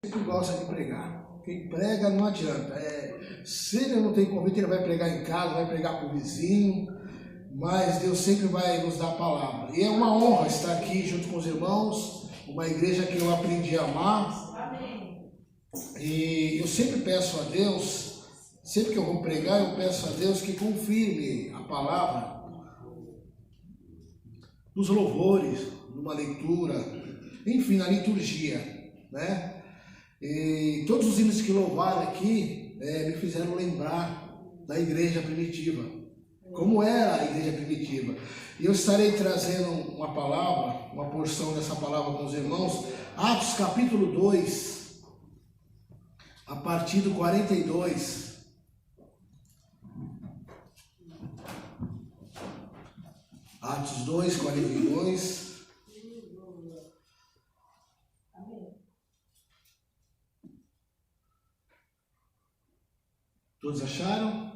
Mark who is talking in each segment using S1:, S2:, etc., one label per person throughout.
S1: sempre gosta de pregar. Quem prega não adianta. Se ele não tem convite, ele vai pregar em casa, vai pregar para o vizinho, mas Deus sempre vai nos dar a palavra. E é uma honra estar aqui junto com os irmãos, uma igreja que eu aprendi a amar. Amém. E eu sempre peço a Deus, sempre que eu vou pregar, eu peço a Deus que confirme a palavra nos louvores, numa leitura, enfim, na liturgia, né? E todos os hinos que louvaram aqui me fizeram lembrar da igreja primitiva, como era a igreja primitiva. E eu estarei trazendo uma palavra, uma porção dessa palavra com os irmãos, Atos capítulo 2, a partir do 42. Atos 2, 42. Todos acharam?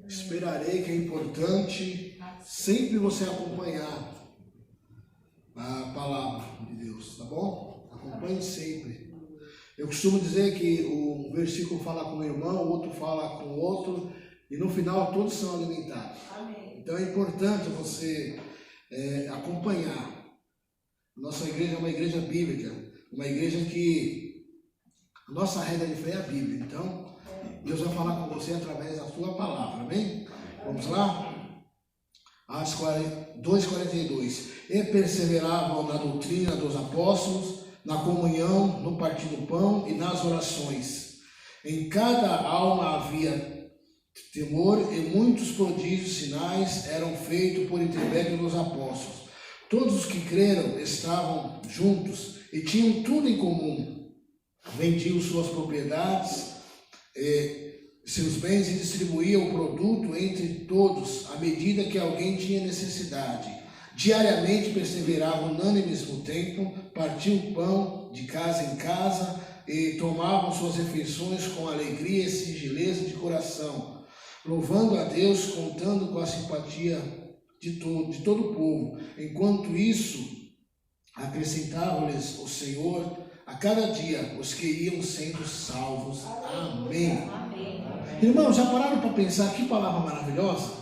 S1: Esperarei, que é importante sempre você acompanhar a palavra de Deus, tá bom? Acompanhe sempre. Eu costumo dizer que um versículo fala com o irmão, o outro fala com o outro, e no final todos são alimentados. Então é importante você acompanhar. Nossa igreja é uma igreja bíblica, uma igreja que a nossa regra de fé é a Bíblia. Então, Deus vai falar com você através da sua palavra, amém? Vamos lá? Atos 2:42. E perseveravam na doutrina dos apóstolos, na comunhão, no partir do pão e nas orações. Em cada alma havia temor, e muitos prodígios e sinais eram feitos por intermédio dos apóstolos. Todos os que creram estavam juntos e tinham tudo em comum. Vendiam suas propriedades, seus bens, e distribuíam o produto entre todos, à medida que alguém tinha necessidade. Diariamente perseveravam unânimes no templo, partiam o pão de casa em casa e tomavam suas refeições com alegria e singeleza de coração, louvando a Deus, contando com a simpatia de todo o povo. Enquanto isso, acrescentava-lhes o Senhor a cada dia os que iam sendo salvos. Amém. Irmãos, já pararam para pensar que palavra maravilhosa?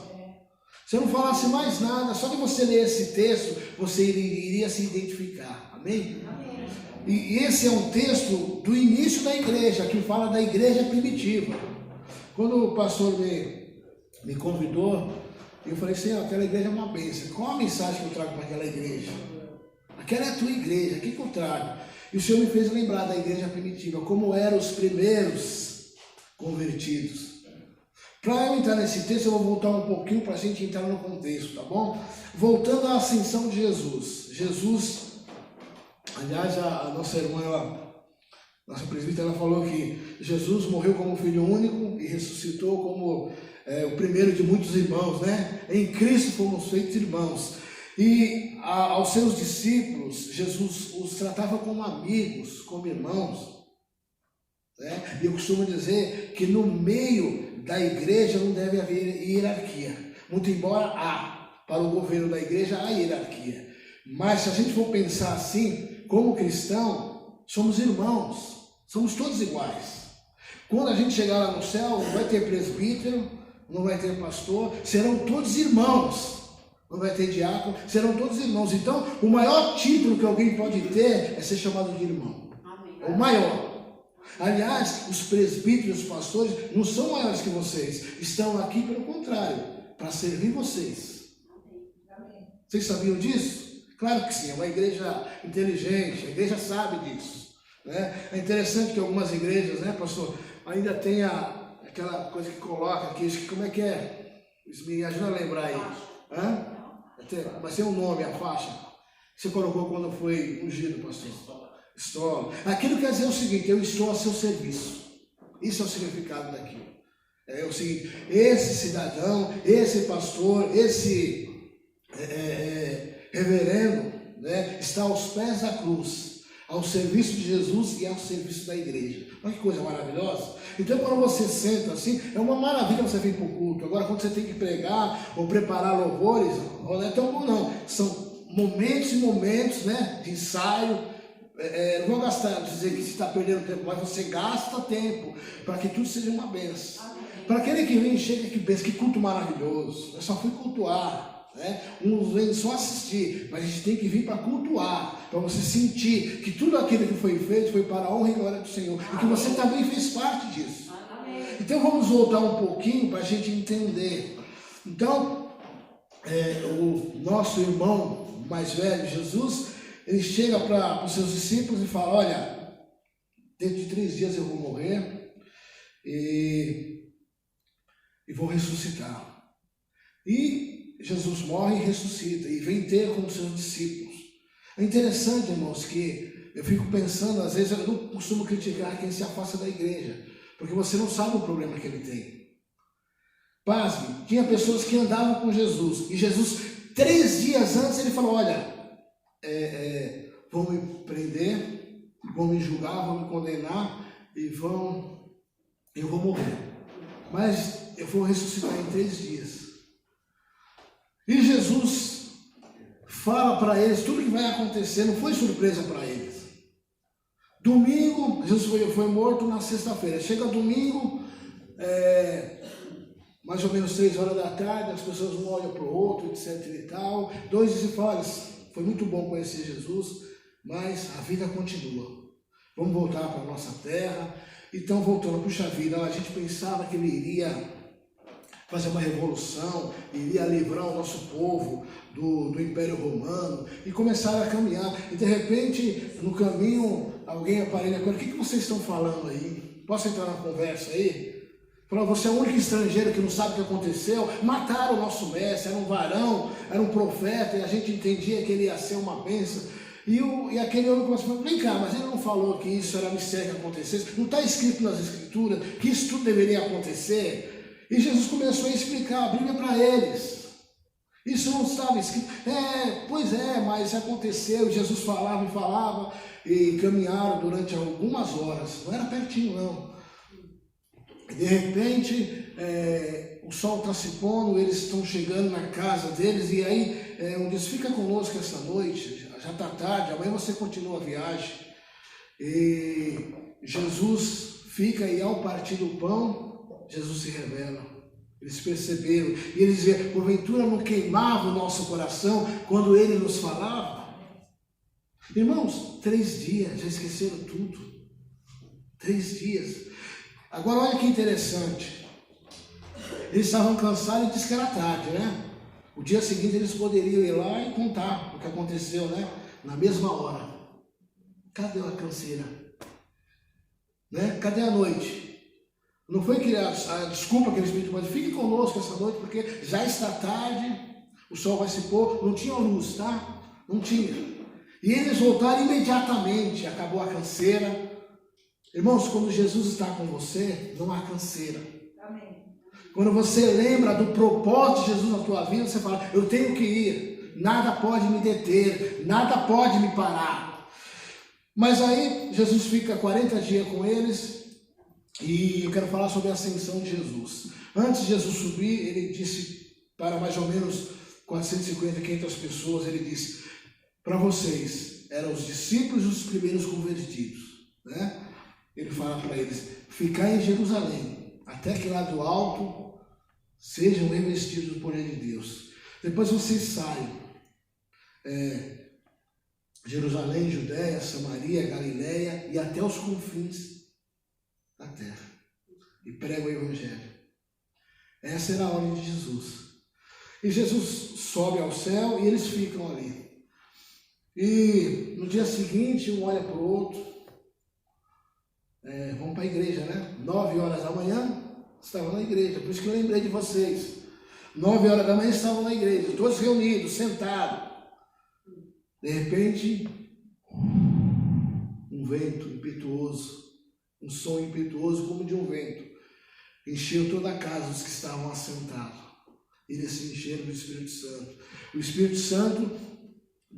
S1: Se eu não falasse mais nada, só de você ler esse texto, você iria se identificar. Amém? E esse é um texto do início da igreja, que fala da igreja primitiva. Quando o pastor me convidou, eu falei, Senhor, aquela igreja é uma bênção. Qual a mensagem que eu trago para aquela igreja? Aquela é a tua igreja, o que eu trago? E o Senhor me fez lembrar da igreja primitiva, como eram os primeiros convertidos. Para eu entrar nesse texto, eu vou voltar um pouquinho para a gente entrar no contexto, tá bom? Voltando à ascensão de Jesus, aliás, a nossa irmã, nossa presbítera, ela falou que Jesus morreu como filho único e ressuscitou como o primeiro de muitos irmãos, né? Em Cristo fomos feitos irmãos. E aos seus discípulos, Jesus os tratava como amigos, como irmãos, né? E eu costumo dizer que no meio da igreja não deve haver hierarquia. Muito embora para o governo da igreja há hierarquia. Mas se a gente for pensar assim, como cristão, somos irmãos, somos todos iguais. Quando a gente chegar lá no céu, não vai ter presbítero, não vai ter pastor, serão todos irmãos. Não vai ter diácono, serão todos irmãos. Então, o maior título que alguém pode ter é ser chamado de irmão. Amém. O maior. Aliás, os presbíteros, os pastores, não são maiores que vocês. Estão aqui, pelo contrário, para servir vocês. Amém. Vocês sabiam disso? Claro que sim, é uma igreja inteligente, a igreja sabe disso, né? É interessante que algumas igrejas, né, pastor, ainda tem aquela coisa que coloca aqui, como é que é? Me ajuda a lembrar aí. Hã? Mas tem um nome, a faixa. Você colocou quando foi ungido, pastor? Estola. Aquilo quer dizer o seguinte: eu estou a seu serviço. Isso é o significado daquilo. É o seguinte: esse cidadão, esse pastor, esse reverendo, né, está aos pés da cruz, ao serviço de Jesus e ao serviço da igreja. Olha que coisa maravilhosa. Então, quando você senta assim, é uma maravilha você vir para o culto. Agora, quando você tem que pregar ou preparar louvores, não é tão bom não. São momentos e momentos, né, de ensaio, não vou gastar, dizer que você está perdendo tempo, mas você gasta tempo para que tudo seja uma bênção. Para aquele que vem, chega que pensa, que culto maravilhoso, eu só fui cultuar, né? Uns vêm só assistir, mas a gente tem que vir para cultuar, para você sentir que tudo aquilo que foi feito foi para a honra e glória do Senhor, e que você também fez parte disso. Então vamos voltar um pouquinho para a gente entender. Então, o nosso irmão mais velho, Jesus, ele chega para os seus discípulos e fala: olha, dentro de 3 dias eu vou morrer e vou ressuscitar. E Jesus morre e ressuscita e vem ter com os seus discípulos. É interessante, irmãos, que eu fico pensando, às vezes eu não costumo criticar quem se afasta da igreja, porque você não sabe o problema que ele tem. Pasme, tinha pessoas que andavam com Jesus, e Jesus, 3 dias antes, ele falou: olha, vão me prender, vão me julgar, vão me condenar, e eu vou morrer. Mas eu vou ressuscitar em 3 dias. E Jesus fala para eles tudo que vai acontecer, não foi surpresa para eles. Domingo, Jesus foi morto na sexta-feira. Chega domingo, mais ou menos 3 horas da tarde, as pessoas um olham para o outro, etc e tal. 2 dizem: olha, foi muito bom conhecer Jesus, mas a vida continua. Vamos voltar para a nossa terra. Então, voltando, puxa vida, a gente pensava que ele iria fazer uma revolução, iria livrar o nosso povo do Império Romano, e começaram a caminhar. E de repente, no caminho, alguém aparelha com ele: o que vocês estão falando aí? Posso entrar na conversa aí? Falou: você é o único estrangeiro que não sabe o que aconteceu. Mataram o nosso mestre, era um varão, era um profeta, e a gente entendia que ele ia ser uma bênção. E aquele homem começou a falar: vem cá, mas ele não falou que isso era mistério que acontecesse? Não está escrito nas escrituras que isso tudo deveria acontecer? E Jesus começou a explicar a Bíblia para eles. Isso não estava escrito. Pois é, mas aconteceu. Jesus falava e falava, e caminharam durante algumas horas. Não era pertinho, não. De repente, o sol está se pondo, eles estão chegando na casa deles, e aí um diz: fica conosco essa noite, já está tarde, amanhã você continua a viagem. E Jesus fica, e ao partir do pão, Jesus se revela. Eles perceberam, e eles diziam: porventura não queimava o nosso coração quando ele nos falava? Irmãos, 3 dias, já esqueceram tudo. 3 dias. Agora olha que interessante, eles estavam cansados e disse que era tarde, né? O dia seguinte eles poderiam ir lá e contar o que aconteceu, né? Na mesma hora. Cadê a canseira? Né? Cadê a noite? Não foi que a desculpa que eles pediram, mas fique conosco essa noite, porque já está tarde, o sol vai se pôr. Não tinha luz, tá? Não tinha. E eles voltaram imediatamente, acabou a canseira. Irmãos, quando Jesus está com você, não há canseira. Amém. Quando você lembra do propósito de Jesus na tua vida, você fala: eu tenho que ir, nada pode me deter, nada pode me parar. Mas aí Jesus fica 40 dias com eles, e eu quero falar sobre a ascensão de Jesus. Antes de Jesus subir, ele disse para mais ou menos 450, 500 pessoas, ele disse: para vocês, eram os discípulos e os primeiros convertidos, né? Ele fala para eles: ficai em Jerusalém, até que lá do alto sejam revestidos do poder de Deus. Depois vocês saem, Jerusalém, Judéia, Samaria, Galiléia e até os confins da terra, e pregam o Evangelho. Essa era a ordem de Jesus. E Jesus sobe ao céu e eles ficam ali. E no dia seguinte, um olha para o outro. Vamos para a igreja, né? 9 horas da manhã, estavam na igreja. Por isso que eu lembrei de vocês. 9 horas da manhã estavam na igreja, todos reunidos, sentados. De repente, um vento impetuoso, um som impetuoso como de um vento, encheu toda a casa dos que estavam assentados. Eles se encheram do Espírito Santo. O Espírito Santo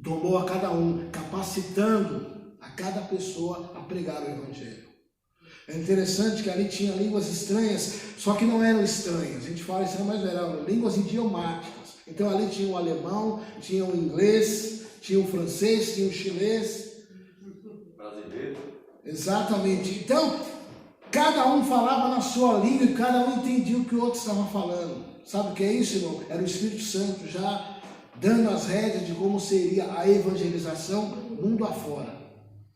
S1: tomou a cada um, capacitando a cada pessoa a pregar o Evangelho. É interessante que ali tinha línguas estranhas, só que não eram estranhas. A gente fala isso, mas eram línguas idiomáticas. Então ali tinha o alemão, tinha o inglês, tinha o francês, tinha o chinês.
S2: Brasileiro.
S1: Exatamente. Então, cada um falava na sua língua e cada um entendia o que o outro estava falando. Sabe o que é isso, irmão? Era o Espírito Santo já dando as rédeas de como seria a evangelização mundo afora.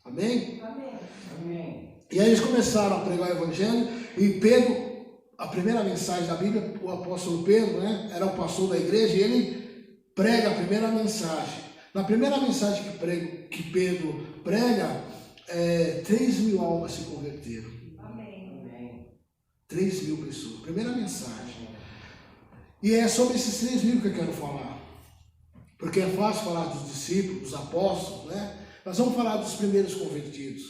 S1: Amém?
S3: Amém.
S2: Amém.
S1: E aí eles começaram a pregar o evangelho e Pedro, a primeira mensagem da Bíblia, o apóstolo Pedro, né, era o pastor da igreja e ele prega a primeira mensagem. Na primeira mensagem que Pedro prega, 3.000 almas se converteram.
S3: Amém.
S1: 3.000 pessoas. Primeira mensagem. E é sobre esses 3.000 que eu quero falar. Porque é fácil falar dos discípulos, dos apóstolos, né? Nós vamos falar dos primeiros convertidos.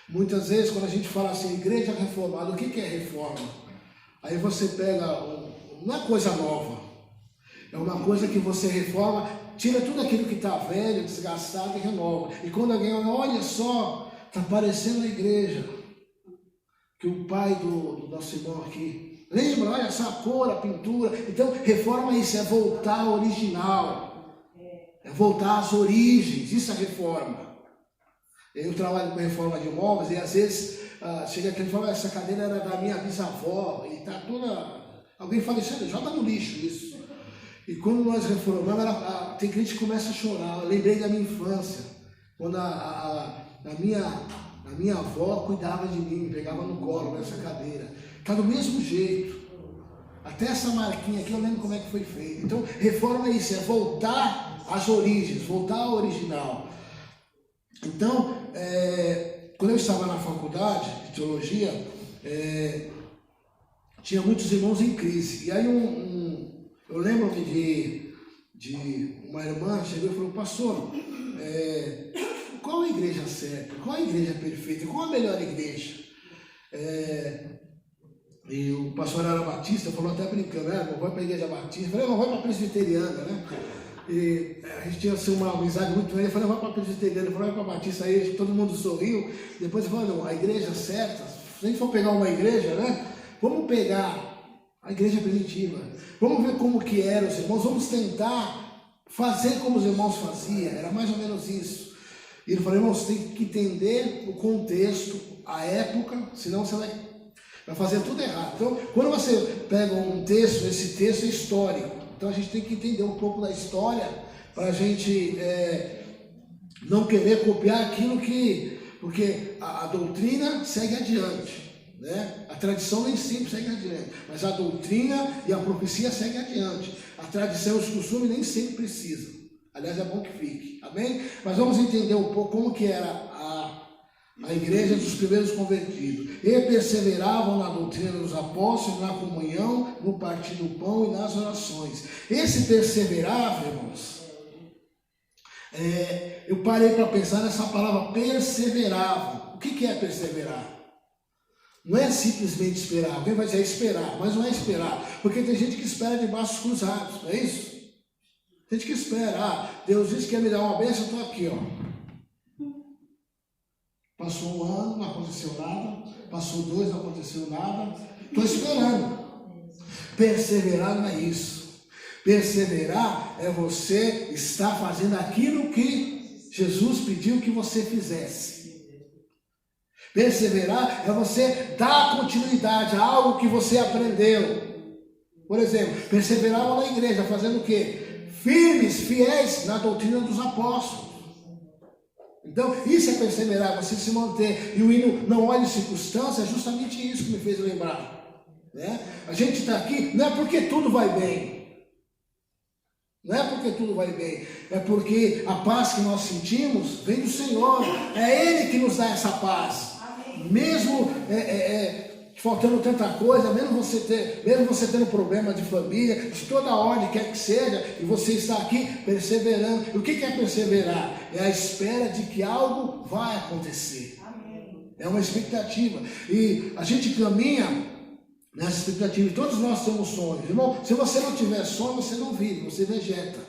S1: Muitas vezes, quando a gente fala assim, igreja reformada, o que é reforma? Aí você pega, não é coisa nova. É uma coisa que você reforma, tira tudo aquilo que está velho, desgastado e renova. E quando alguém olha só, está parecendo a igreja. Que o pai do nosso irmão aqui, lembra, olha essa cor, a pintura. Então, reforma é isso, é voltar ao original. É voltar às origens, isso é reforma. Eu trabalho com reforma de imóveis e às vezes chega aquele e fala, essa cadeira era da minha bisavó e está toda... Alguém faleceu, joga no lixo isso. E quando nós reformamos, tem cliente que começa a chorar. Eu lembrei da minha infância, quando a minha avó cuidava de mim, me pegava no colo nessa cadeira. Está do mesmo jeito. Até essa marquinha aqui eu lembro como é que foi feito. Então, reforma é isso, é voltar às origens, voltar ao original. Então, quando eu estava na faculdade de teologia, tinha muitos irmãos em crise. E aí eu lembro-me de uma irmã chegou e falou, pastor, qual a igreja certa? Qual a igreja perfeita? Qual a melhor igreja? E o pastor era batista, falou até brincando, não vai para a igreja batista. Eu falei, não, vai para a presbiteriana, né? E a gente tinha assim, uma amizade muito grande. Eu falei, vai para a presbiteriana, vai para a batista. Aí todo mundo sorriu. Depois eu falei, não, a igreja certa, se a gente for pegar uma igreja, né? Vamos pegar a igreja primitiva. Vamos ver como que eram os irmãos. Vamos tentar fazer como os irmãos faziam. Era mais ou menos isso. E ele falou, irmão, você tem que entender o contexto, a época, senão você vai fazer tudo errado. Então, quando você pega um texto, esse texto é histórico. Então a gente tem que entender um pouco da história para a gente não querer copiar aquilo que... Porque a doutrina segue adiante, né? A tradição nem sempre segue adiante, mas a doutrina e a profecia seguem adiante. A tradição e os costumes nem sempre precisam. Aliás, é bom que fique, amém? Mas vamos entender um pouco como que era a igreja dos primeiros convertidos. E perseveravam na doutrina dos apóstolos, na comunhão, no partir do pão e nas orações. Esse perseverar, irmãos, eu parei para pensar nessa palavra perseveravam. O que é perseverar? Não é simplesmente esperar. Alguém vai dizer esperar, mas não é esperar. Porque tem gente que espera de braços cruzados, não é isso? Tem gente que espera. Deus disse que ia me dar uma bênção, eu estou aqui, ó. Passou um ano, não aconteceu nada. Passou 2, não aconteceu nada. Estou esperando. Perseverar não é isso. Perseverar é você estar fazendo aquilo que Jesus pediu que você fizesse. Perseverar é você dar continuidade a algo que você aprendeu. Por exemplo, perseveravam na igreja, fazendo o quê? Firmes, fiéis na doutrina dos apóstolos. Então, isso é perseverar, você se manter. E o hino Não Olhe Circunstâncias é justamente isso que me fez lembrar. Né? A gente está aqui, não é porque tudo vai bem. Não é porque tudo vai bem. É porque a paz que nós sentimos vem do Senhor. É Ele que nos dá essa paz. Amém. Mesmo faltando tanta coisa, mesmo você tendo problema de família, de toda ordem, quer que seja, e você está aqui perseverando. E o que é perseverar? É a espera de que algo vai acontecer. Amém. É uma expectativa. E a gente caminha nessa expectativa. E todos nós temos sonhos. Irmão, se você não tiver sonho, você não vive, você vegeta.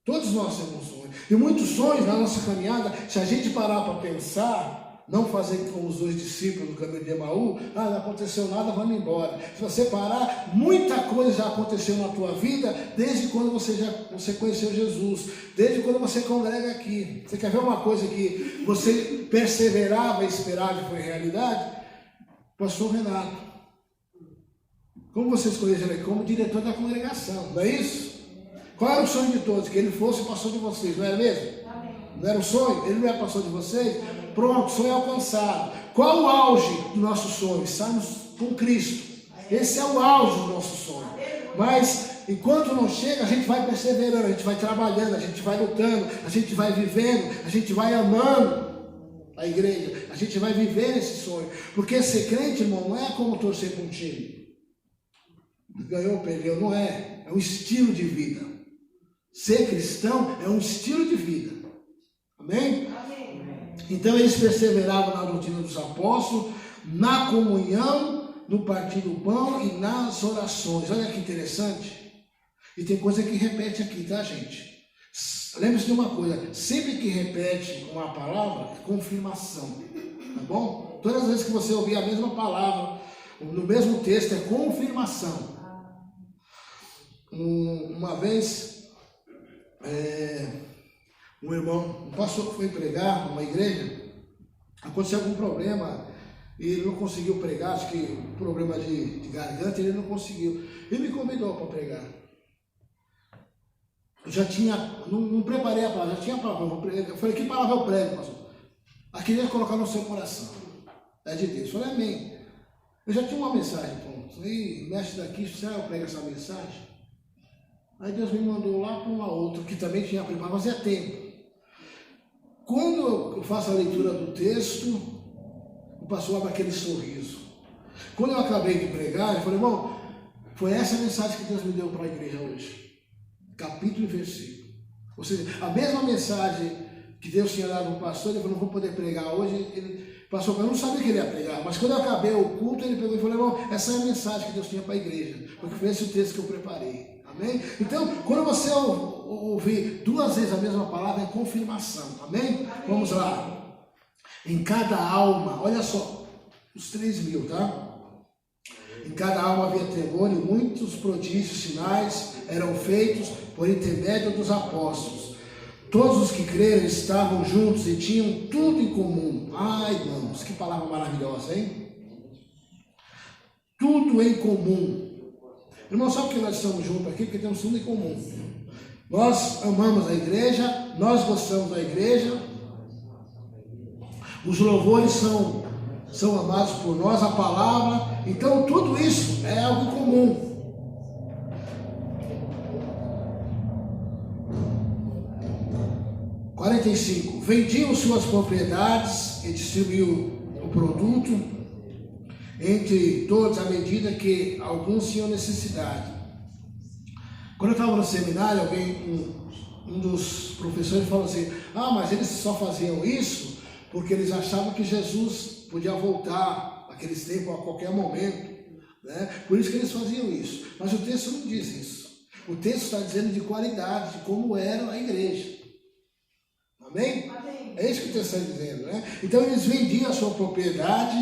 S1: Todos nós temos sonhos. E muitos sonhos na nossa caminhada, se a gente parar para pensar, Não fazer como os 2 discípulos no caminho de Emaú, não aconteceu nada, vamos embora. Se você parar, muita coisa já aconteceu na tua vida, desde quando você conheceu Jesus, desde quando você congrega aqui. Você quer ver uma coisa que você perseverava e esperava e foi realidade? Pastor Renato. Como você escolheu ele como diretor da congregação, não é isso? Qual era o sonho de todos? Que ele fosse pastor de vocês, não era mesmo? Não era o sonho? Ele não era pastor de vocês? Pronto, sonho alcançado. Qual o auge do nosso sonho? Estarmos com Cristo. Esse é o auge do nosso sonho. Mas enquanto não chega, a gente vai perseverando, a gente vai trabalhando, a gente vai lutando, a gente vai vivendo, a gente vai amando a igreja, a gente vai viver esse sonho. Porque ser crente, irmão, não é como torcer para um time. Ganhou, perdeu, não é. É um estilo de vida. Ser cristão é um estilo de vida. Amém? Então eles perseveravam na doutrina dos apóstolos, na comunhão, no partir do pão e nas orações. Olha que interessante. E tem coisa que repete aqui, tá, gente? Lembre-se de uma coisa, sempre que repete uma palavra, é confirmação. Tá bom? Todas as vezes que você ouvir a mesma palavra, no mesmo texto, é confirmação. Uma vez, um irmão, um pastor que foi pregar numa igreja, aconteceu algum problema e ele não conseguiu pregar, acho que problema de garganta, ele não conseguiu. Ele me convidou para pregar. Eu já tinha, não preparei a palavra, já tinha a palavra. Eu falei, que palavra eu prego, pastor? A queria colocar no seu coração. É de Deus. Eu falei, amém. Eu já tinha uma mensagem, pronto. Aí, mestre daqui, eu prego essa mensagem. Aí Deus me mandou lá para uma outra, que também tinha preparado, fazia tempo. Quando eu faço a leitura do texto, o pastor abre aquele sorriso. Quando eu acabei de pregar, eu falei, irmão, foi essa a mensagem que Deus me deu para a igreja hoje. Capítulo e versículo. Ou seja, a mesma mensagem que Deus tinha dado ao pastor, ele falou, não vou poder pregar hoje. Ele passou, eu não sabia que ele ia pregar, mas quando eu acabei o culto, ele pegou e falou, irmão, essa é a mensagem que Deus tinha para a igreja, porque foi esse o texto que eu preparei. Amém? Então, quando você ouvir 2 vezes a mesma palavra, é confirmação. Amém? Vamos lá. Em cada alma, olha só, os 3.000, tá? Em cada alma havia temor e muitos prodígios, sinais eram feitos por intermédio dos apóstolos. Todos os que creram estavam juntos e tinham tudo em comum. Ai, irmãos, que palavra maravilhosa, hein? Tudo em comum. Irmão, sabe por que nós estamos juntos aqui? Porque temos tudo em comum. Nós amamos a igreja, nós gostamos da igreja, os louvores são amados por nós, a palavra, então tudo isso é algo comum. Vendiam suas propriedades e distribuíam o produto entre todos, à medida que alguns tinham necessidade. Quando eu estava no seminário, um dos professores falou assim, mas eles só faziam isso porque eles achavam que Jesus podia voltar naqueles tempos a qualquer momento, né? Por isso que eles faziam isso. Mas o texto não diz isso. O texto está dizendo de qualidade, de como era a igreja. Amém? Amém. É isso que o texto está dizendo, né? Então eles vendiam a sua propriedade.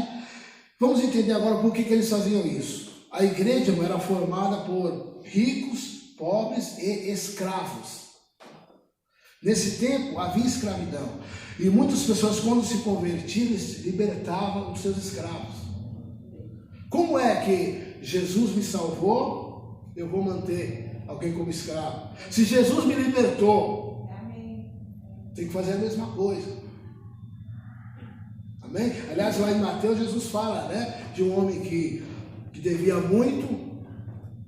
S1: Vamos entender agora por que eles faziam isso. A igreja era formada por ricos, pobres e escravos. Nesse tempo havia escravidão. E muitas pessoas, quando se convertiam, libertavam os seus escravos. Como é que Jesus me salvou, eu vou manter alguém como escravo? Se Jesus me libertou, tem que fazer a mesma coisa. Amém? Aliás, lá em Mateus, Jesus fala, né, de um homem que devia muito,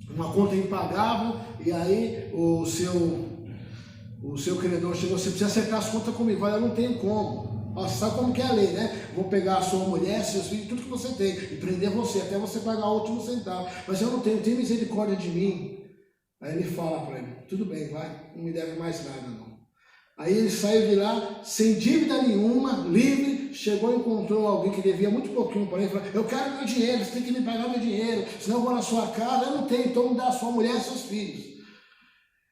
S1: uma conta impagável, e aí o seu credor chegou, você precisa acertar as contas comigo. Olha, eu não tenho como. Você sabe como que é a lei, né? Vou pegar a sua mulher, seus filhos, tudo que você tem, e prender você, até você pagar o último centavo. Mas eu não tenho, tem misericórdia de mim. Aí ele fala para ele, tudo bem, vai, não me deve mais nada, não. Aí ele saiu de lá, sem dívida nenhuma, livre, chegou e encontrou alguém que devia muito pouquinho para ele, falou, eu quero meu dinheiro, você tem que me pagar meu dinheiro, senão eu vou na sua casa, eu não tenho, então me dá a sua mulher e seus filhos.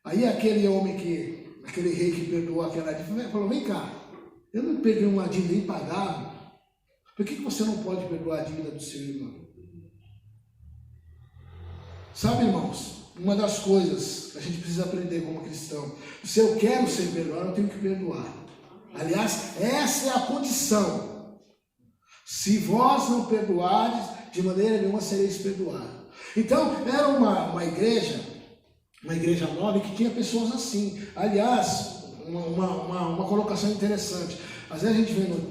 S1: Aí aquele rei que perdoou aquela dívida, falou, vem cá, eu não peguei uma dívida impagável, Por que você não pode perdoar a dívida do seu irmão? Sabe, irmãos, uma das coisas que a gente precisa aprender como cristão, se eu quero ser perdoado, eu tenho que perdoar. Aliás, essa é a condição. Se vós não perdoares, de maneira nenhuma sereis perdoados. Então, era uma igreja nova que tinha pessoas assim. Aliás, uma colocação interessante. Às vezes a gente vem no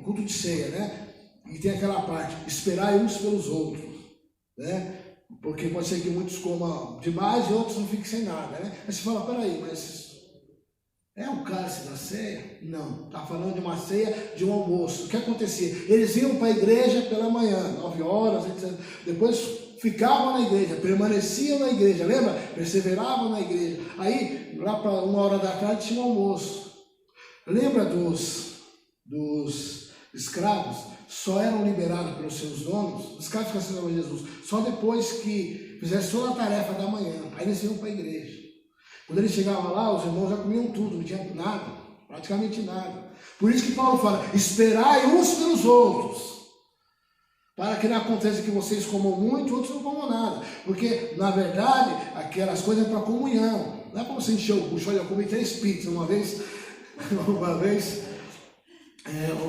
S1: culto de ceia, né? E tem aquela parte, esperar uns pelos outros, né? Porque pode ser que muitos comam demais e outros não fiquem sem nada, né? Aí você fala, peraí, mas é o cálice da ceia? Não, está falando de uma ceia, de um almoço. O que acontecia? Eles iam para a igreja pela manhã, 9 horas, etc. Depois ficavam na igreja, permaneciam na igreja, lembra? Perseveravam na igreja. Aí, lá para 1 hora da tarde, tinha um almoço. Lembra dos escravos? Só eram liberados pelos seus donos, os escravos que aceitavam Jesus, só depois que fizessem toda a tarefa da manhã. Aí eles iam para a igreja. Quando eles chegavam lá, os irmãos já comiam tudo, não tinha nada, praticamente nada. Por isso que Paulo fala, esperai uns pelos outros, para que não aconteça que vocês comam muito, outros não comam nada. Porque, na verdade, aquelas coisas é para comunhão. Não é para você encher o bucho. Olha, eu comi 3 pizzas uma vez,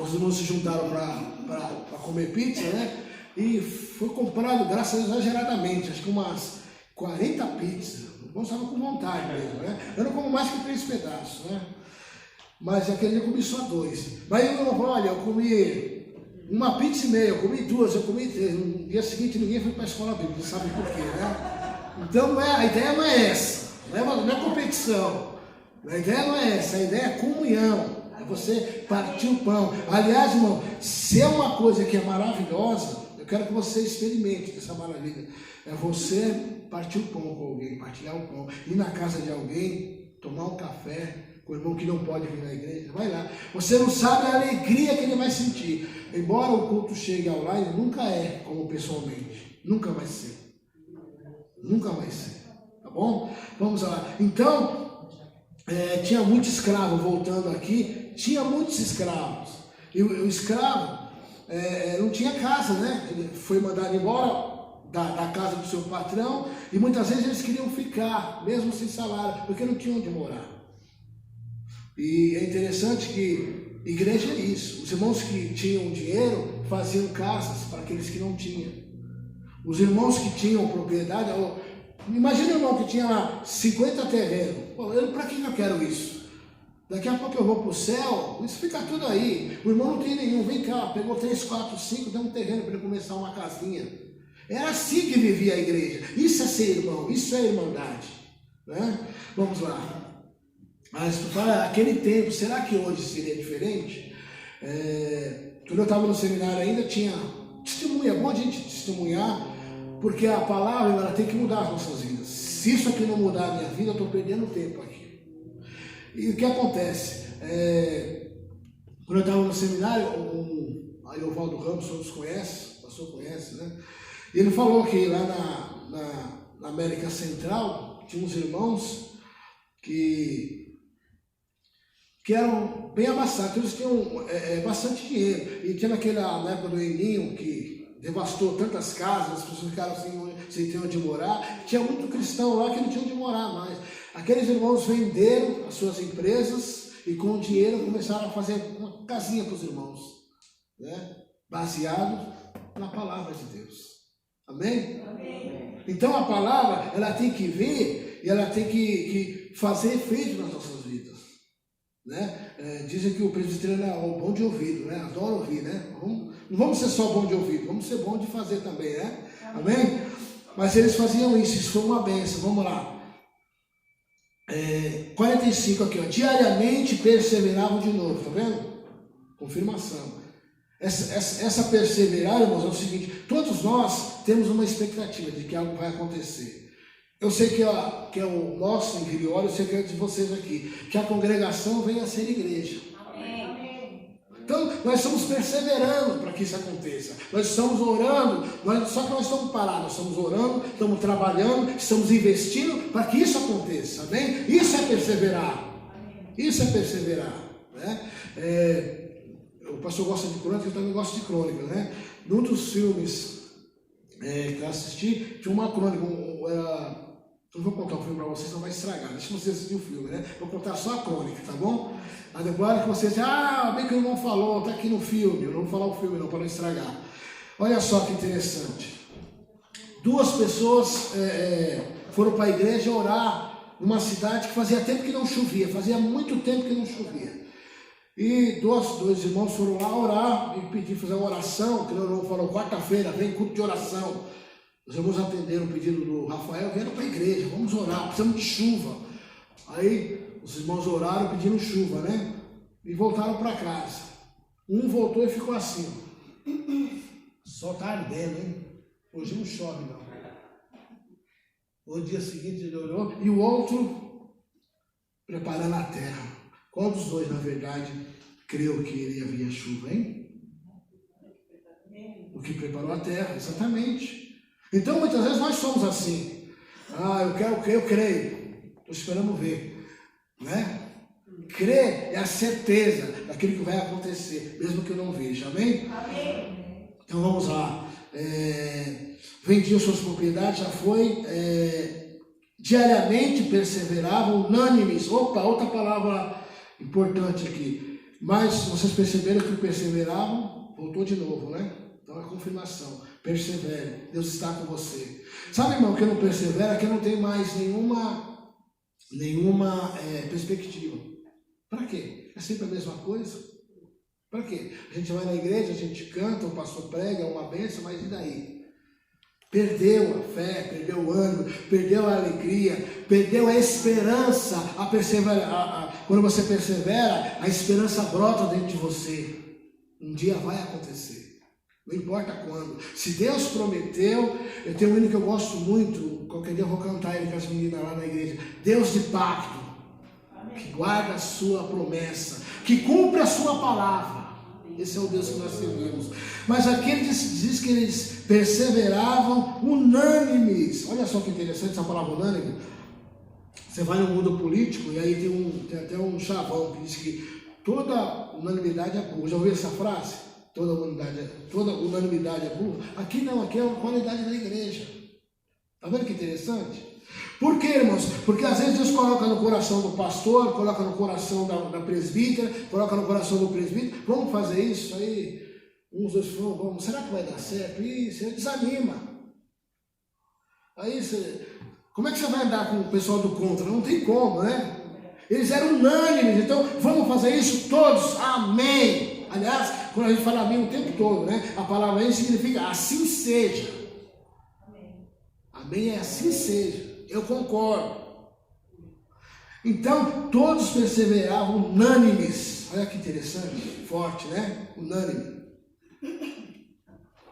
S1: os irmãos se juntaram para comer pizza, né? E foi comprado, graças a Deus, exageradamente, acho que umas 40 pizzas. Eu estava com vontade mesmo, né? Eu não como mais que 3 pedaços, né? Mas aquele dia eu comi só 2. Mas eu não, olha, eu comi uma pizza e meia, eu comi 2, eu comi 3. No dia seguinte ninguém foi para a escola bíblica, sabe por quê, né? Então a ideia não é essa, não é competição. A ideia não é essa, a ideia é comunhão. É você partir o pão. Aliás, irmão, se é uma coisa que é maravilhosa, eu quero que você experimente essa maravilha. É você partir o pão com alguém, partilhar o pão, ir na casa de alguém, tomar um café com o irmão que não pode vir na igreja. Vai lá. Você não sabe a alegria que ele vai sentir. Embora o culto chegue online, nunca é como pessoalmente. Nunca vai ser. Nunca vai ser. Tá bom? Vamos lá. Então, tinha muito escravo, voltando aqui, tinha muitos escravos. E o escravo não tinha casa, né? Ele foi mandado embora da casa do seu patrão e muitas vezes eles queriam ficar, mesmo sem salário, porque não tinham onde morar. E é interessante que igreja é isso. Os irmãos que tinham dinheiro faziam casas para aqueles que não tinham. Os irmãos que tinham propriedade... Imagina o irmão que tinha lá 50 terrenos. Para que eu quero isso? Daqui a pouco eu vou para o céu, isso fica tudo aí. O irmão não tem nenhum, vem cá, pegou 3, 4, 5, deu um terreno para ele começar uma casinha. Era assim que vivia a igreja. Isso é ser irmão, isso é irmandade. Né? Vamos lá. Mas tu fala, aquele tempo, será que hoje seria diferente? Quando eu estava no seminário ainda tinha testemunha, é bom a gente testemunhar, porque a palavra ela tem que mudar as nossas vidas. Se isso aqui não mudar a minha vida, eu estou perdendo tempo aqui. E o que acontece? Quando eu estava no seminário, aí o Valdo Ramos, todos conhecem, o pastor conhece, né? E ele falou que lá na América Central tinha uns irmãos que eram bem abastados, eles tinham bastante dinheiro. E tinha na época do Eninho, que devastou tantas casas, as pessoas ficaram sem ter onde morar. Tinha muito cristão lá que não tinha onde morar mais. Aqueles irmãos venderam as suas empresas e com o dinheiro começaram a fazer uma casinha para os irmãos, né? Baseado na palavra de Deus. Amém? Amém? Então a palavra, ela tem que vir e ela tem que fazer efeito nas nossas vidas. Né? Dizem que o presbiteriano é o bom de ouvido, né? Adoro ouvir, né? Não vamos ser só bom de ouvido, vamos ser bom de fazer também, né? Amém? Mas eles faziam isso foi uma bênção. Vamos lá. 45 aqui, ó. Diariamente perseveravam de novo, tá vendo? Confirmação. Essa perseverar, irmãos, é o seguinte: todos nós temos uma expectativa de que algo vai acontecer. Eu sei que é o nosso interior, eu sei que é de vocês aqui, que a congregação venha a ser igreja. Amém. Então, nós estamos perseverando para que isso aconteça. Nós estamos orando, só que nós estamos parados, nós estamos orando, estamos trabalhando, estamos investindo para que isso aconteça. Amém? Isso é perseverar. Isso é perseverar. Né? o pastor gosta de crônica, eu também gosto de crônica, né? Num dos filmes que eu assisti, tinha uma crônica, não vou contar o filme para vocês, não vai estragar, deixa vocês assistir o filme, né? Vou contar só a crônica, tá bom? Aí depois que vocês dizem, bem que o irmão falou, tá aqui no filme, eu não vou falar o filme não, para não estragar. Olha só que interessante. 2 pessoas foram para a igreja orar numa cidade que fazia tempo que não chovia, fazia muito tempo que não chovia. E dois irmãos foram lá orar e pediram fazer uma oração, que o irmão falou, quarta-feira, vem culto de oração. Os irmãos atenderam o pedido do Rafael, vieram para a igreja, vamos orar, precisamos de chuva. Aí os irmãos oraram pedindo chuva, né? E voltaram para casa. Um voltou e ficou assim, só tá ardendo, hein? Hoje não chove não. No dia seguinte ele olhou e o outro preparando a terra. Qual dos dois, na verdade, creu que iria vir a chuva, hein? O que preparou a terra, exatamente. Então, muitas vezes nós somos assim. Eu quero crer, eu creio. Estou esperando ver. Né? Crer é a certeza daquilo que vai acontecer, mesmo que eu não veja. Amém? Amém. Então vamos lá. Vendiam suas propriedades, já foi. Diariamente perseveravam, unânimes. Opa, outra palavra importante aqui. Mas vocês perceberam que perseveravam, voltou de novo, né? Então a confirmação. Persevere, Deus está com você. Sabe, irmão, que eu não persevero é que eu não tenho mais nenhuma perspectiva. Para quê? É sempre a mesma coisa? Para quê? A gente vai na igreja, a gente canta, o pastor prega, é uma bênção, mas e daí? Perdeu a fé, perdeu o ânimo, perdeu a alegria, perdeu a esperança, a perseverar. Quando você persevera, a esperança brota dentro de você. Um dia vai acontecer. Não importa quando. Se Deus prometeu, eu tenho um hino que eu gosto muito, qualquer dia eu vou cantar ele com as meninas lá na igreja. Deus de pacto, que guarda a sua promessa, que cumpre a sua palavra. Esse é o Deus que nós servimos. Mas aqui ele diz que eles perseveravam unânimes. Olha só que interessante essa palavra unânime. Você vai no mundo político e aí tem até um chavão que diz que toda unanimidade é burra. Já ouviu essa frase? Toda unanimidade é burra. Aqui não, aqui é a qualidade da igreja. Está vendo que interessante? Por quê, irmãos? Porque às vezes Deus coloca no coração do pastor, coloca no coração da presbítera, coloca no coração do presbítero, vamos fazer isso aí, uns dois falam, vamos, será que vai dar certo? E você desanima. Aí como é que você vai andar com o pessoal do contra? Não tem como, né? Eles eram unânimes, então vamos fazer isso todos, amém. Aliás, quando a gente fala amém o tempo todo, né? A palavra amém significa assim seja. Amém é assim seja. Eu concordo. Então, todos perseveravam unânimes. Olha que interessante, forte, né? Unânime.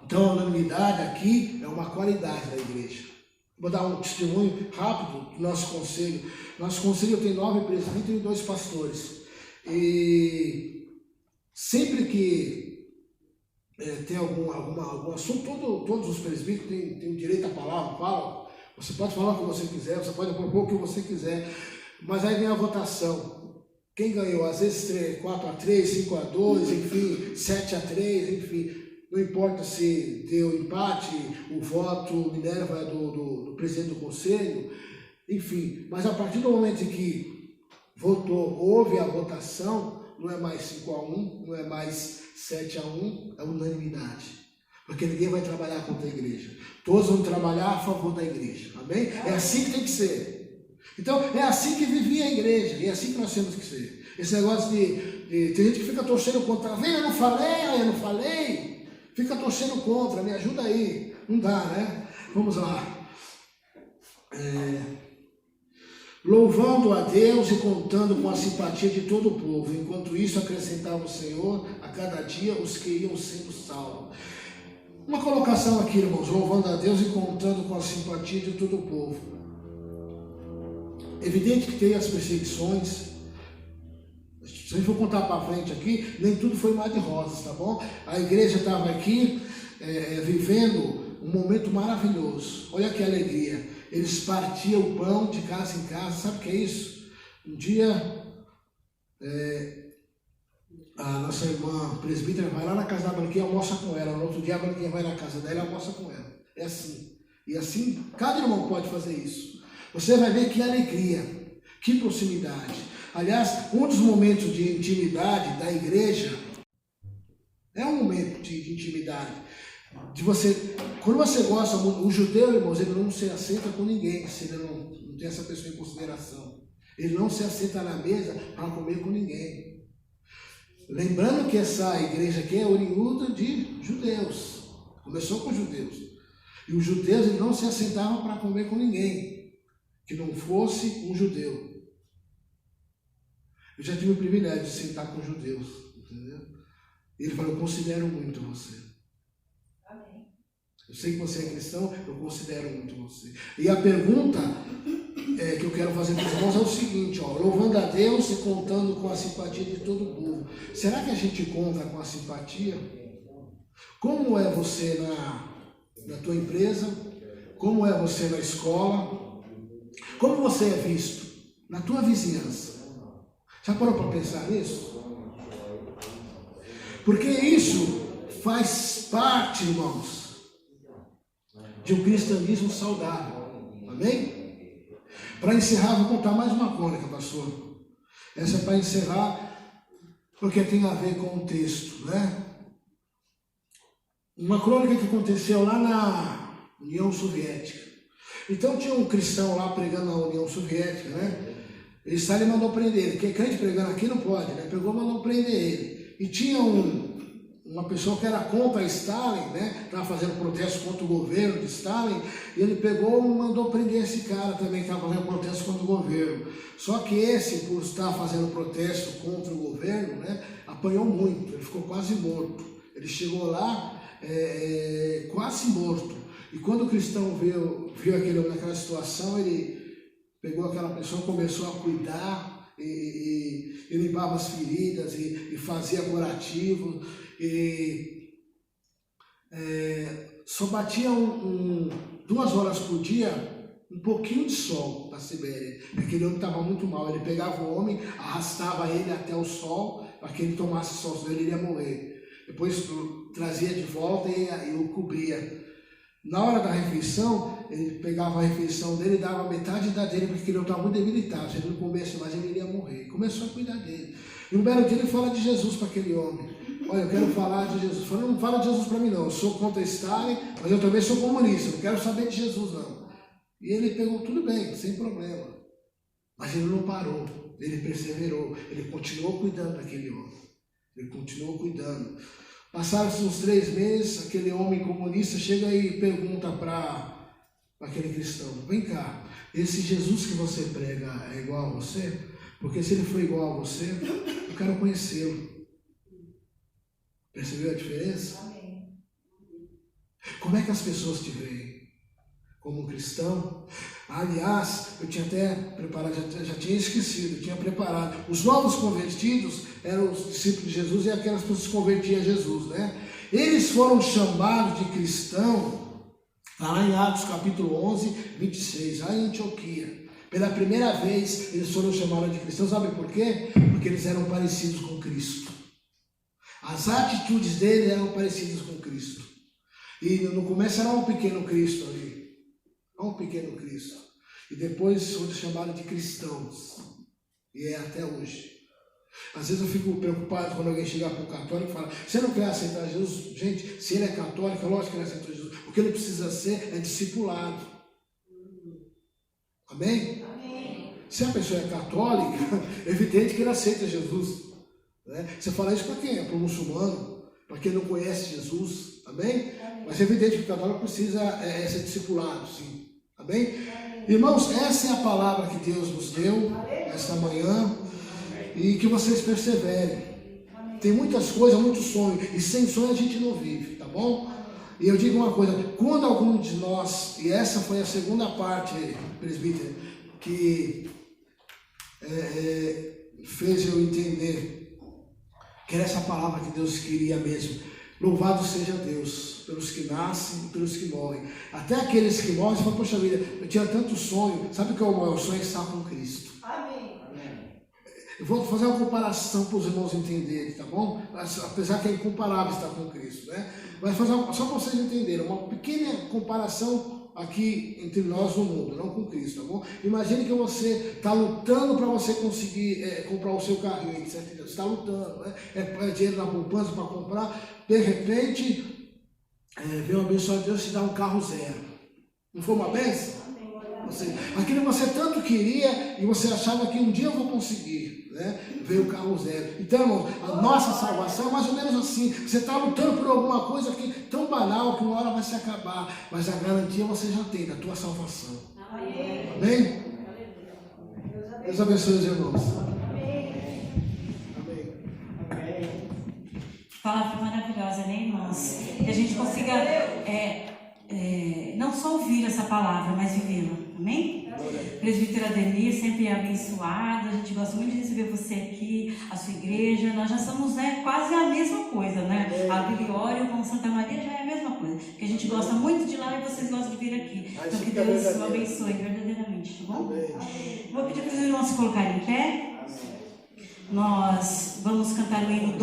S1: Então, a unanimidade aqui é uma qualidade da igreja. Vou dar um testemunho rápido do nosso conselho. Nosso conselho tem 9 presbíteros e 2 pastores. E sempre que tem algum assunto, todos os presbíteros têm direito à palavra, falam. Você pode falar o que você quiser, você pode propor o que você quiser, mas aí vem a votação. Quem ganhou? Às vezes 4-3, 5-2, enfim, 7-3, enfim. Não importa se deu empate, o voto Minerva é do presidente do conselho, enfim. Mas a partir do momento em que votou, houve a votação, não é mais 5-1, não é mais 7-1, é unanimidade. Porque ninguém vai trabalhar contra a igreja. Todos vão trabalhar a favor da igreja. Amém? É assim que tem que ser. Então, é assim que vivia a igreja. E é assim que nós temos que ser. Esse negócio de tem gente que fica torcendo contra. Vem, eu não falei. Fica torcendo contra. Me ajuda aí. Não dá, né? Vamos lá. Louvando a Deus e contando com a simpatia de todo o povo. Enquanto isso, acrescentava o Senhor a cada dia os que iam sendo salvos. Uma colocação aqui, irmãos, louvando a Deus e contando com a simpatia de todo o povo. Evidente que tem as perseguições. Se a gente for contar para frente aqui, nem tudo foi mar de rosas, tá bom? A igreja estava aqui vivendo um momento maravilhoso. Olha que alegria. Eles partiam o pão de casa em casa. Sabe o que é isso? Um dia a nossa irmã presbítera vai lá na casa da Branquinha e almoça com ela. No outro dia a Branquinha vai na casa dela e almoça com ela. É assim. E assim, cada irmão pode fazer isso. Você vai ver que alegria, que proximidade. Aliás, um dos momentos de intimidade da igreja é um momento de intimidade. De você, quando você gosta, o judeu, irmãos, ele não se aceita com ninguém, se ele não tem essa pessoa em consideração. Ele não se aceita na mesa para comer com ninguém. Lembrando que essa igreja aqui é oriunda de judeus. Começou com judeus. E os judeus eles não se assentavam para comer com ninguém que não fosse um judeu. Eu já tive o privilégio de sentar com judeus, entendeu? E ele falou, eu considero muito você.
S2: Amém.
S1: Eu sei que você é cristão, eu considero muito você. E a pergunta que eu quero fazer para os irmãos é o seguinte, ó, louvando a Deus e contando com a simpatia de todo o povo. Será que a gente conta com a simpatia? Como é você na tua empresa? Como é você na escola? Como você é visto na tua vizinhança? Já parou para pensar nisso? Porque isso faz parte, irmãos, de um cristianismo saudável. Amém? Para encerrar, vou contar mais uma crônica, pastor. Essa é para encerrar, porque tem a ver com o texto, né? Uma crônica que aconteceu lá na União Soviética. Então tinha um cristão lá pregando na União Soviética, né? E Stalin mandou prender ele. Quem crente pregando aqui não pode, né? Pegou e mandou prender ele. E tinha uma pessoa que era contra Stalin, né? Estava fazendo protesto contra o governo de Stalin. E ele pegou e mandou prender esse cara também que estava fazendo protesto contra o governo. Só que esse, por estar fazendo protesto contra o governo, né? Apanhou muito. Ele ficou quase morto. Ele chegou lá quase morto. E quando o cristão viu aquele homem naquela situação, ele pegou aquela pessoa, começou a cuidar e limpava as feridas e fazia curativo. Só batia 2 horas por dia um pouquinho de sol na Sibéria. Aquele homem estava muito mal. Ele pegava o homem, arrastava ele até o sol para que ele tomasse sol, senão ele iria morrer. Depois trazia de volta e o cobria. Na hora da refeição, ele pegava a refeição dele e dava metade da dele, porque ele estava muito debilitado. Se ele não comesse mais, ele iria morrer. E começou a cuidar dele. E um belo dia ele fala de Jesus para aquele homem. Olha, eu quero falar de Jesus. Falou, não fala de Jesus para mim não. Eu sou contra Stalin, mas eu também sou comunista. Não quero saber de Jesus não. E ele pegou, tudo bem, sem problema. Mas ele não parou. Ele perseverou. Ele continuou cuidando daquele homem. Ele continuou cuidando. Passaram-se uns 3 meses, aquele homem comunista chega e pergunta para aquele cristão, vem cá, esse Jesus que você prega é igual a você? Porque se ele for igual a você, eu quero conhecê-lo. Percebeu a diferença?
S2: Amém.
S1: Como é que as pessoas te veem? Como cristão? Aliás, eu tinha até preparado, já tinha esquecido, tinha preparado. Os novos convertidos eram os discípulos de Jesus e aquelas pessoas que se convertiam a Jesus, né? Eles foram chamados de cristão, lá em Atos capítulo 11, 26, lá em Antioquia. Pela primeira vez eles foram chamados de cristãos, sabe por quê? Porque eles eram parecidos com Cristo. As atitudes deles eram parecidas com Cristo. E no começo era um pequeno Cristo ali. Um pequeno Cristo. E depois foram chamados de cristãos. E é até hoje. Às vezes eu fico preocupado quando alguém chegar para um católico e fala, você não quer aceitar Jesus? Gente, se ele é católico, é lógico que ele aceitou Jesus. O que ele precisa ser é discipulado. Amém?
S2: Amém.
S1: Se a pessoa é católica, é evidente que ele aceita Jesus. Né? Você fala isso para quem? Para o muçulmano, para quem não conhece Jesus. Amém? Mas é evidente que o católico precisa ser discipulado, sim. Amém? Irmãos, essa é a palavra que Deus nos deu esta manhã e que vocês perseverem. Tem muitas coisas, muitos sonhos, e sem sonho a gente não vive, tá bom? E eu digo uma coisa, quando algum de nós, e essa foi a segunda parte, presbítero, que fez eu entender que era essa palavra que Deus queria mesmo. Louvado seja Deus pelos que nascem e pelos que morrem. Até aqueles que morrem, você fala, poxa vida, eu tinha tanto sonho. Sabe o que é o maior sonho? É estar com Cristo.
S2: Amém.
S1: Eu vou fazer uma comparação para os irmãos entenderem, tá bom? Apesar que é incomparável estar com Cristo, né? Mas fazer só para vocês entenderem, uma pequena comparação aqui entre nós no mundo, não com Cristo, tá bom? Imagine que você está lutando para você conseguir comprar o seu carrinho, etc. Você está lutando, né? É dinheiro na poupança para comprar, de repente, vem o abençoado de Deus te dá um carro zero. Não foi uma bênção? Aquilo que você tanto queria e você achava que um dia eu vou conseguir, né? Veio o carro zero. Então, irmãos, a nossa salvação é mais ou menos assim. Você está lutando por alguma coisa que tão banal que uma hora vai se acabar, mas a garantia você já tem da tua salvação. Amém? Amém? Deus abençoe os irmãos. Amém.
S3: Amém. Palavra maravilhosa, né, irmãos? Que a gente consiga não só ouvir essa palavra, mas vivê-la. Amém? Presbítero Ademir, sempre abençoado. A gente gosta muito de receber você aqui, a sua igreja. Nós já somos quase a mesma coisa, né? A Biliório com Santa Maria já é a mesma coisa. Porque a gente gosta muito de lá e vocês gostam de vir aqui. Então que Deus o abençoe verdadeiramente, tá bom? Vou pedir para os irmãos se colocarem em pé. Nós vamos cantar o hino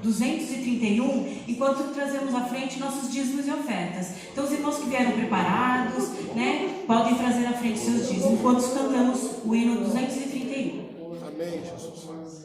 S3: 231, enquanto trazemos à frente nossos dízimos e ofertas. Então os irmãos que vieram preparados, né, podem trazer à frente seus dízimos, enquanto cantamos o hino 231.
S1: Amém, Jesus.